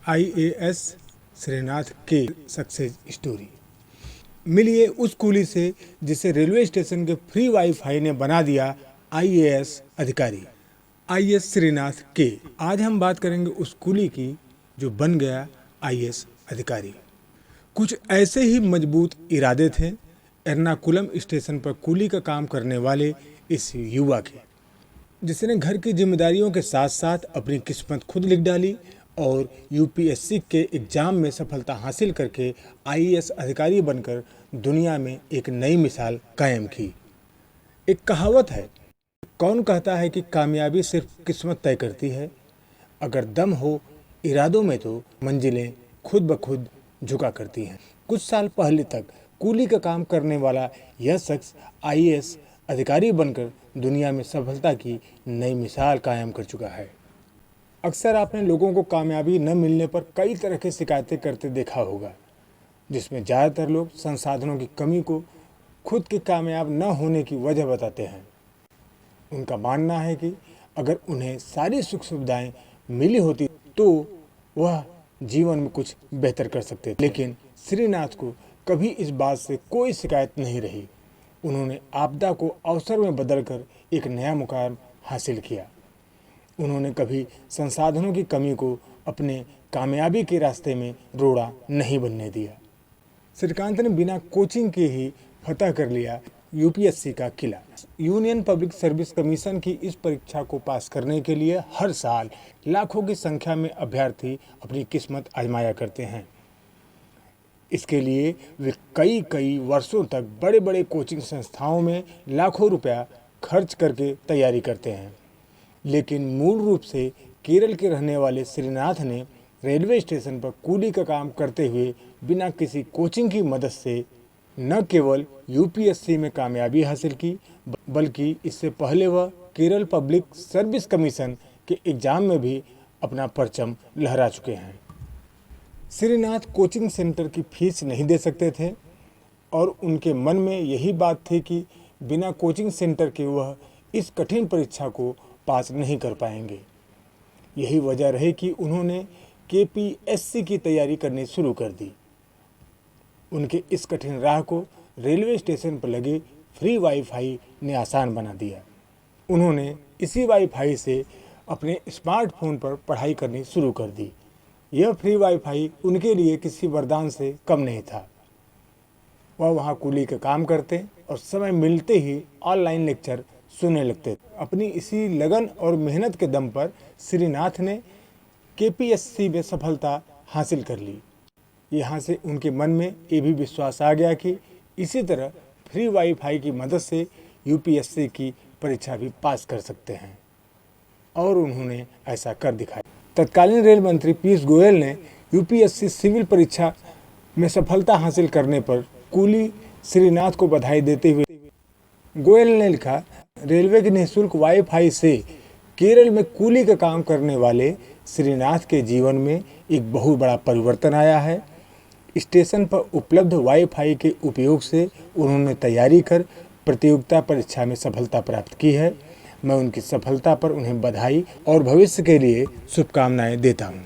IAS Srinath के success story. मिलिए उस कूली से जिसे रेलवे स्टेशन के फ्री वाईफाई ने बना दिया आईएएस अधिकारी। आईएएस श्रीनाथ के आज हम बात करेंगे उस कूली की जो बन गया आईएएस अधिकारी। कुछ ऐसे ही मजबूत इरादे थे एर्नाकुलम स्टेशन पर कूली का काम करने वाले इस युवा के, जिसने घर की जिम्मेदारियों के साथ साथ अपनी किस्मत खुद लिख डाली और यूपीएससी के एग्ज़ाम में सफलता हासिल करके आईएएस अधिकारी बनकर दुनिया में एक नई मिसाल कायम की। एक कहावत है, कौन कहता है कि कामयाबी सिर्फ किस्मत तय करती है, अगर दम हो इरादों में तो मंजिलें खुद ब खुद झुका करती हैं। कुछ साल पहले तक कूली का काम करने वाला यह शख्स आईएएस अधिकारी बनकर दुनिया में सफलता की नई मिसाल कायम कर चुका है। अक्सर आपने लोगों को कामयाबी न मिलने पर कई तरह की शिकायतें करते देखा होगा, जिसमें ज़्यादातर लोग संसाधनों की कमी को खुद के कामयाब न होने की वजह बताते हैं। उनका मानना है कि अगर उन्हें सारी सुख सुविधाएं मिली होती तो वह जीवन में कुछ बेहतर कर सकते थे। लेकिन श्रीनाथ को कभी इस बात से कोई शिकायत नहीं रही। उन्होंने आपदा को अवसर में बदलकर एक नया मुकाम हासिल किया। उन्होंने कभी संसाधनों की कमी को अपने कामयाबी के रास्ते में रोड़ा नहीं बनने दिया। श्रीकांत ने बिना कोचिंग के ही फतह कर लिया यूपीएससी का किला। यूनियन पब्लिक सर्विस कमीशन की इस परीक्षा को पास करने के लिए हर साल लाखों की संख्या में अभ्यर्थी अपनी किस्मत आजमाया करते हैं। इसके लिए वे कई वर्षों तक बड़े बड़े कोचिंग संस्थाओं में लाखों रुपया खर्च करके तैयारी करते हैं। लेकिन मूल रूप से केरल के रहने वाले श्रीनाथ ने रेलवे स्टेशन पर कूली का काम करते हुए बिना किसी कोचिंग की मदद से न केवल यूपीएससी में कामयाबी हासिल की, बल्कि इससे पहले वह केरल पब्लिक सर्विस कमीशन के एग्ज़ाम में भी अपना परचम लहरा चुके हैं। श्रीनाथ कोचिंग सेंटर की फीस नहीं दे सकते थे और उनके मन में यही बात थी कि बिना कोचिंग सेंटर के वह इस कठिन परीक्षा को पास नहीं कर पाएंगे। यही वजह रही कि उन्होंने केपीएससी की तैयारी करनी शुरू कर दी। उनके इस कठिन राह को रेलवे स्टेशन पर लगे फ्री वाईफाई ने आसान बना दिया। उन्होंने इसी वाईफाई से अपने स्मार्टफोन पर पढ़ाई करनी शुरू कर दी। यह फ्री वाईफाई उनके लिए किसी वरदान से कम नहीं था। वह वहाँ कूली का काम करते और समय मिलते ही ऑनलाइन लेक्चर सुनने लगते। अपनी इसी लगन और मेहनत के दम पर श्रीनाथ ने केपीएससी में सफलता हासिल कर ली। यहाँ से उनके मन में ये भी विश्वास आ गया कि इसी तरह फ्री वाईफाई की मदद से यूपीएससी की परीक्षा भी पास कर सकते हैं, और उन्होंने ऐसा कर दिखाया। तत्कालीन रेल मंत्री पीयूष गोयल ने यूपीएससी सिविल परीक्षा में सफलता हासिल करने पर कूली श्रीनाथ को बधाई देते हुए गोयल ने लिखा, रेलवे के निःशुल्क वाईफाई से केरल में कूली का काम करने वाले श्रीनाथ के जीवन में एक बहुत बड़ा परिवर्तन आया है। स्टेशन पर उपलब्ध वाईफाई के उपयोग से उन्होंने तैयारी कर प्रतियोगिता परीक्षा में सफलता प्राप्त की है। मैं उनकी सफलता पर उन्हें बधाई और भविष्य के लिए शुभकामनाएं देता हूं।